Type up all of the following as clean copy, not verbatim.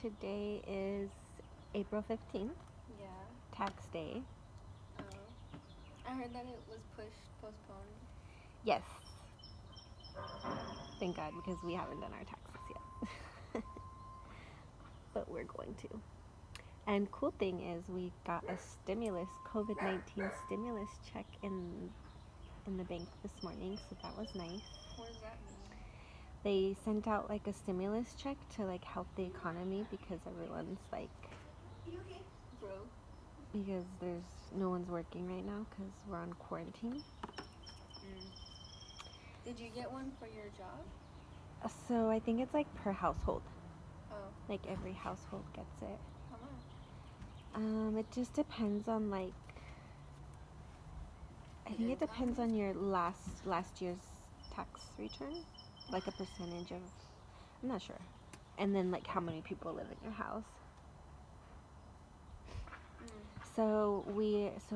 Today is April 15th, Yeah. tax day. Oh. I heard that it was postponed. Yes. Thank God, because we haven't done our taxes yet. But we're going to. And cool thing is we got a stimulus, COVID-19 stimulus check in the bank this morning, so that was nice. What does that mean? They sent out like a stimulus check to like help the economy because everyone's like Bro. because there's no one's working right now because we're on quarantine. Did you get one for your job? So I think it's like per household. Oh. Like every household gets it. How much? It just depends on like I think it depends on your last year's tax return, like a percentage of I'm not sure. And then like how many people live in your house. So it's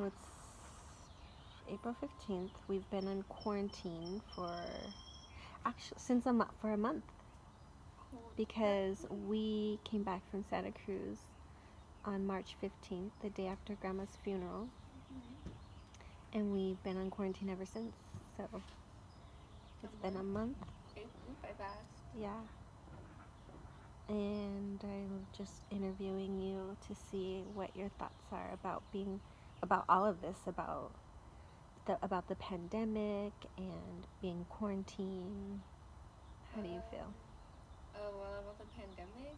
April 15th. We've been in quarantine for for a month because we came back from Santa Cruz on March 15th, the day after Grandma's funeral. And we've been on quarantine ever since. So it's been a month. It went by fast. Yeah. And I'm just interviewing you to see what your thoughts are about all of this, about the pandemic and being quarantined. How do you feel? Well, about the pandemic,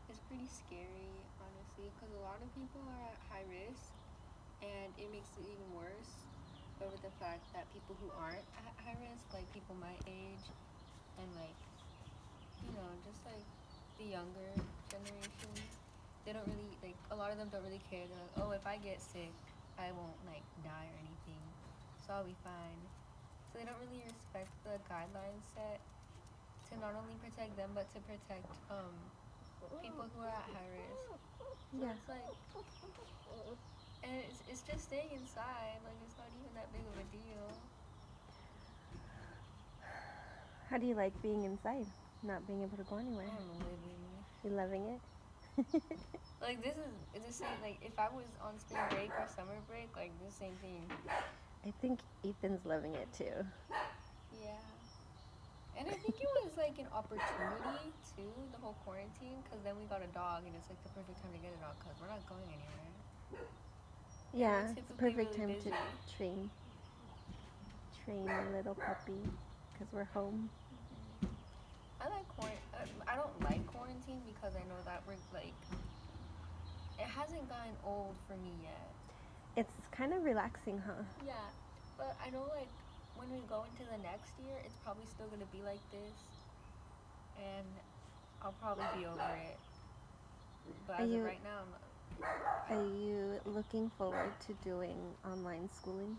it's pretty scary, honestly, because a lot of people are at high risk, and it makes it even worse over the fact that people who aren't at high risk, like people my age, and like, just like the younger generation, they don't really, like, a lot of them don't really care. They're like, oh, if I get sick, I won't, like, die or anything, so I'll be fine. So they don't really respect the guidelines set to not only protect them, but to protect people who are at high risk. So Yeah. it's like, and it's just staying inside. Like, it's not even that big of a deal. How do you like being inside, not being able to go anywhere? I'm living. You loving it? Like, it's the same. Like, if I was on spring break or summer break, like, the same thing. I think Ethan's loving it too. Yeah. And I think it was like an opportunity too, the whole quarantine, because then we got a dog, and it's like the perfect time to get a dog because we're not going anywhere. Yeah, it's the perfect really time to train a little puppy because we're home. I don't like quarantine because I know that we're like, it hasn't gotten old for me yet. It's kind of relaxing, huh? Yeah, but I know like when we go into the next year, it's probably still gonna be like this, and I'll probably be over it. But as of right now, I'm not. Are you looking forward to doing online schooling?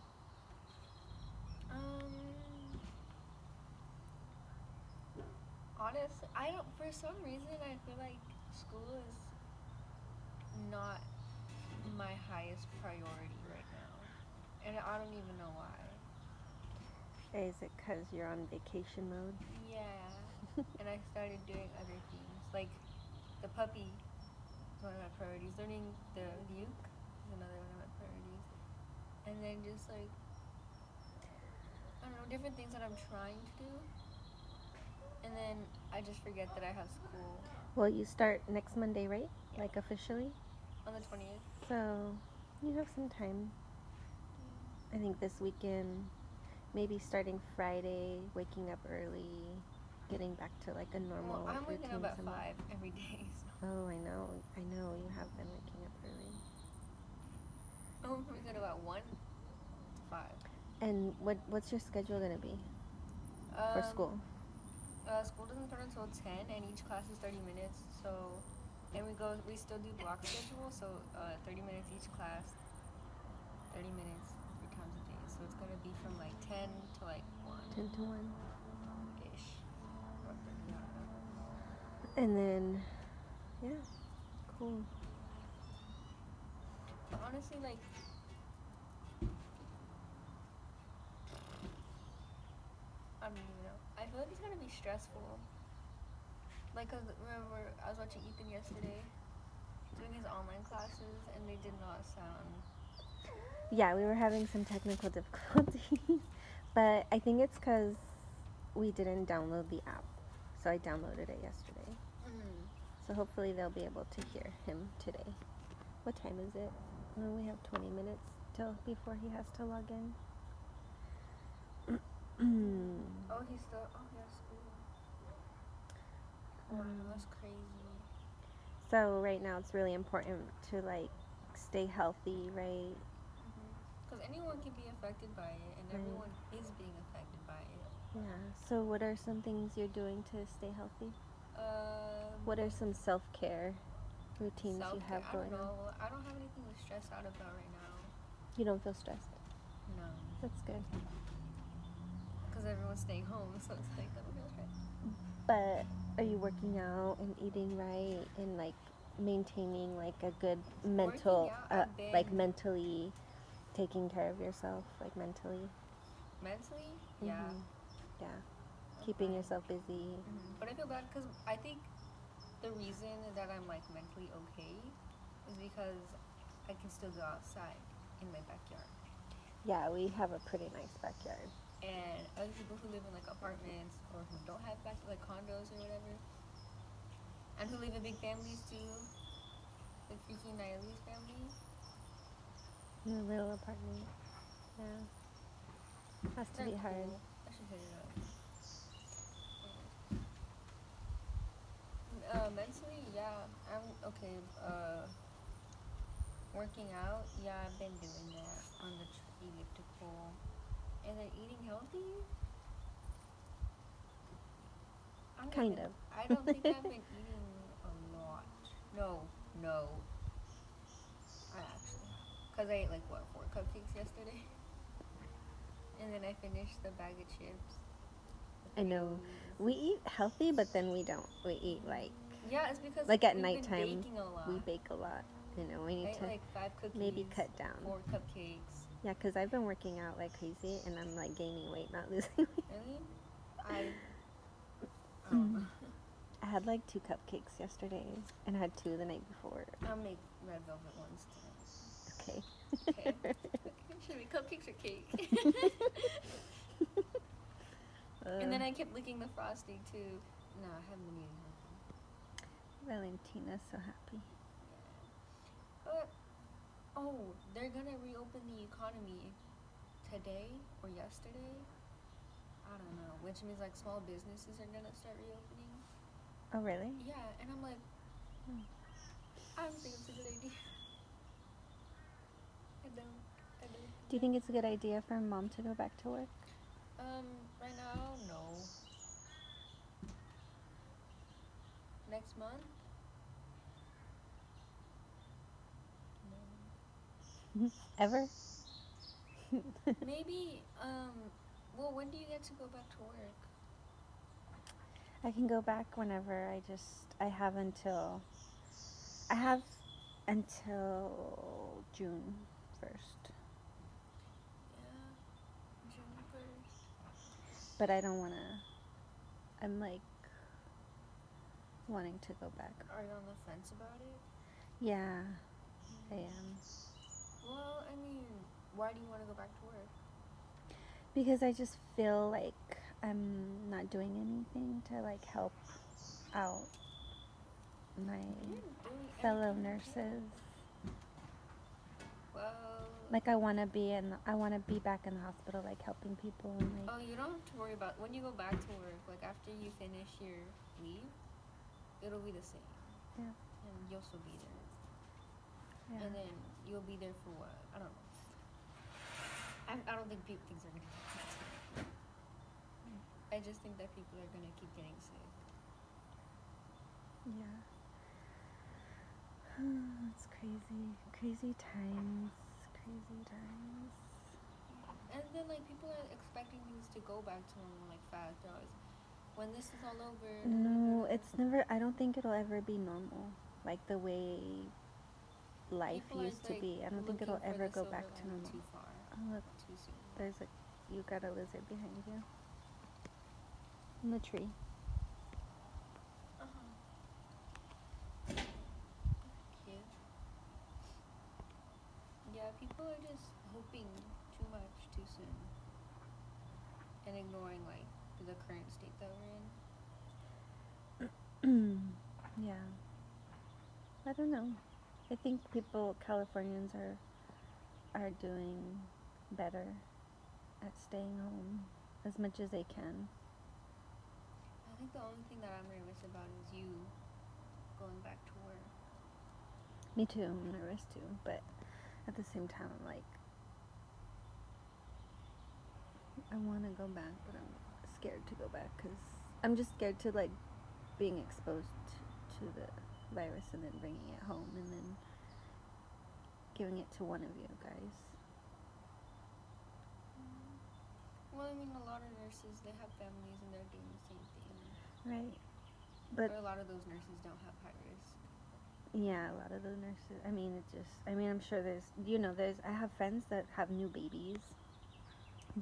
Honestly, I don't. For some reason, I feel like school is not my highest priority right now, and I don't even know why. Is it because you're on vacation mode? Yeah, and I started doing other things like the puppy is one of my priorities. Learning the uke is another one of my priorities, and then just like I don't know, different things that I'm trying to do, and then I just forget that I have school. Well, you start next Monday, right? Yeah. Like officially? On the 20th. So you have some time. I think this weekend, maybe starting Friday, waking up early, getting back to like a normal Well, I'm waking routine. up at 5 every day. So. Oh, I know. You have been waking up early. I'm waking up at 1 to 5. And what's your schedule gonna be for school? School doesn't start until 10, and each class is 30 minutes. So, and we still do block schedule. So, 30 minutes each class, 30 minutes 3 times a day. So it's gonna be from like 10 to like 1. 10 to 1. Ish. Or 30, I don't know. And then, yeah, cool. But honestly, like, I don't even know. I feel like it's gonna be stressful. Like, Like, cause remember I was watching Ethan yesterday doing his online classes, and they did not sound. Yeah, we were having some technical difficulties, but I think it's because we didn't download the app. So I downloaded it yesterday. So hopefully they'll be able to hear him today. What time is it? Well, we have 20 minutes till before he has to log in. Oh, he's still. Oh, he has school. Wow, that's crazy. So right now it's really important to like stay healthy, right? Because anyone can be affected by it, and Right. everyone is being affected by it. Yeah. So what are some things you're doing to stay healthy? What are some self-care routines you have I going don't on? know. I don't have anything to stress out about right now. You don't feel stressed? No. That's good. Because everyone's staying home, so it's like I don't feel stressed. But are you working out and eating right and like maintaining like a good mental, like mentally taking care of yourself, like mentally? Mentally? Yeah. Yeah. Keeping yourself busy. But I feel bad because I think the reason that I'm like mentally okay is because I can still go outside in my backyard. Yeah, we have a pretty nice backyard. And other people who live in like apartments or who don't have like condos or whatever, and who live in big families too, like freaking Naomi's family. In a little apartment. Yeah. Has to be hard. I should hit it up. Mentally, yeah, I'm okay. Working out, yeah, I've been doing that on the elliptical, and then eating healthy. Kind of. I don't think I've been eating a lot. No. I actually have. Because I ate like, what, 4 cupcakes yesterday? And then I finished the bag of chips. I know. We eat healthy, but then we don't. We eat like... Yeah, it's because like at we've nighttime, been baking a lot. we bake a lot. You know, we need to like 5 cookies, maybe cut down. 4 cupcakes. Yeah, because I've been working out like crazy, and I'm like gaining weight, not losing weight. Really? I don't know. I had like 2 cupcakes yesterday, and I had 2 the night before. I'll make red velvet ones tonight. Okay. Should we cupcakes or cake? And then I kept licking the frosting too. No, I haven't been eating healthy. Valentina's so happy. But they're gonna reopen the economy today or yesterday. I don't know, which means like small businesses are gonna start reopening. Oh really? Yeah, and I'm like, I don't think it's a good idea. I don't. Do you think it's a good idea for Mom to go back to work? Right now, no. Next month? No. Ever? Maybe, well, when do you get to go back to work? I can go back whenever. I have until June 1st. Yeah, June 1st. But I don't want to. I'm like wanting to go back. Are you on the fence about it? Yeah, I am. Well, I mean, why do you want to go back to work? Because I just feel like I'm not doing anything to like help out my fellow nurses. Well, like I want to be back in the hospital, like helping people and like. Oh, you don't have to worry about when you go back to work. Like after you finish your leave, it'll be the same. Yeah. And you'll still be there. Yeah. And then you'll be there for what? I don't know. I don't think things are gonna get better. I just think that people are gonna keep getting sick. Yeah. It's crazy. Crazy times. And then like people are expecting things to go back to normal like fast. They're always, when this is all over. No, it's never. I don't think it'll ever be normal. Like the way life used to be. I don't think it'll ever go back to normal. Too far. Oh, look. Too soon. You got a lizard behind you. In the tree. people are just hoping too much too soon and ignoring like the current state that we're in. Yeah. I don't know. I think Californians are doing better at staying home as much as they can. I think the only thing that I'm nervous about is you going back to work. Me too. I'm nervous too, but at the same time, I'm like, I want to go back, but I'm scared to go back because I'm just scared to like being exposed to the virus and then bringing it home and then giving it to one of you guys. Well, I mean, a lot of nurses, they have families and they're doing the same thing. Right. But a lot of those nurses don't have high risk. Yeah, a lot of the nurses. I mean, I'm sure I have friends that have new babies,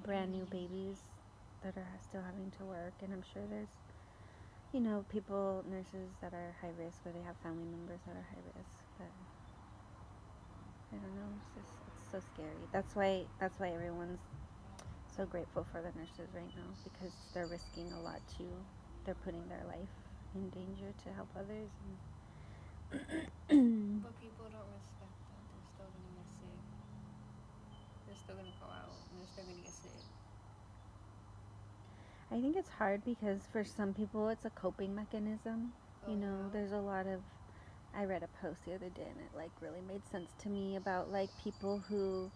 brand new babies that are still having to work, and I'm sure there's, nurses that are high risk or they have family members that are high risk, but I don't know. It's so scary. That's why everyone's so grateful for the nurses right now because they're risking a lot too. They're putting their life in danger to help others. But people don't respect that. They're still gonna get sick. They're still gonna go out and they're still gonna get sick. I think it's hard because for some people it's a coping mechanism. There's a lot of I read a post the other day and it like really made sense to me about like people who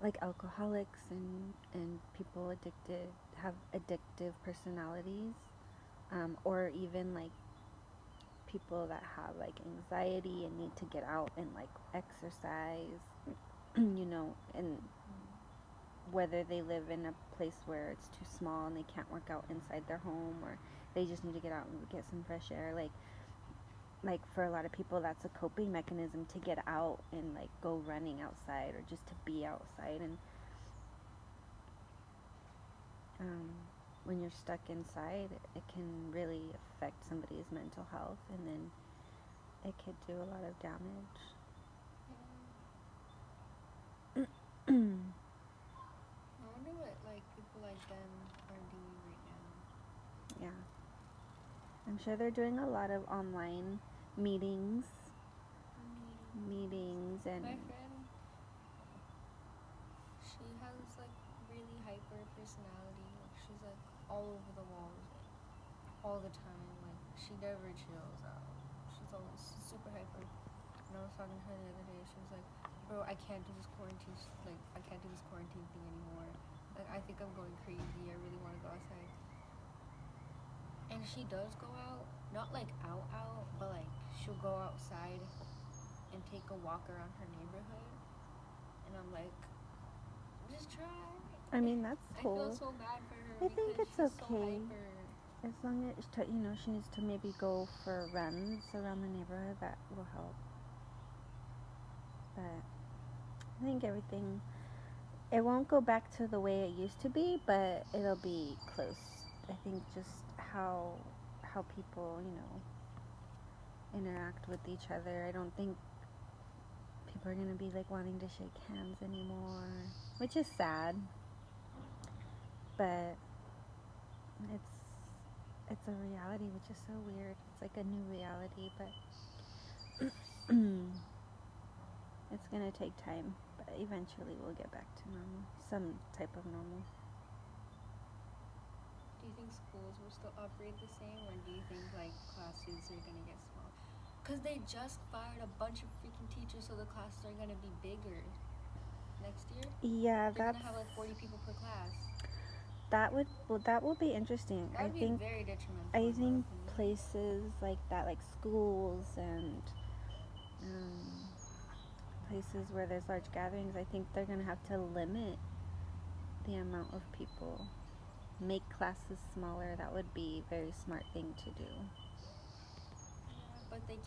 like alcoholics and people have addictive personalities, or even like people that have like anxiety and need to get out and like exercise, and whether they live in a place where it's too small and they can't work out inside their home or they just need to get out and get some fresh air, like for a lot of people that's a coping mechanism to get out and like go running outside or just to be outside. And when you're stuck inside, it can really affect somebody's mental health, and then it could do a lot of damage. I wonder what like people like them are doing right now. Yeah, I'm sure they're doing a lot of online meetings and my friend, she has like really hyper personality. Like she's like all over the walls, like all the time. Like she never chills out. She's always super hyper. And I was talking to her the other day. She was like, "Bro, I can't do this quarantine. Like I can't do this quarantine thing anymore. Like I think I'm going crazy. I really want to go outside." And she does go out, not like out, but like she'll go outside and take a walk around her neighborhood. And I'm like, just try. I mean, that's cool. I feel so bad for her. I think it's okay. So as long as she needs to maybe go for runs around the neighborhood, that will help. But I think it won't go back to the way it used to be, but it'll be close. I think just how people, interact with each other. I don't think people are going to be like wanting to shake hands anymore, which is sad. But it's a reality, which is so weird. It's like a new reality, but it's going to take time, but eventually we'll get back to normal, some type of normal. Do you think schools will still operate the same, or do you think like classes are going to get small? Because they just fired a bunch of freaking teachers, so the classes are going to be bigger next year. Yeah, they're going to have like 40 people per class. That will be interesting. That would be very detrimental. I think places like that, like schools and places where there's large gatherings, I think they're going to have to limit the amount of people. Make classes smaller. That would be a very smart thing to do. Yeah, but they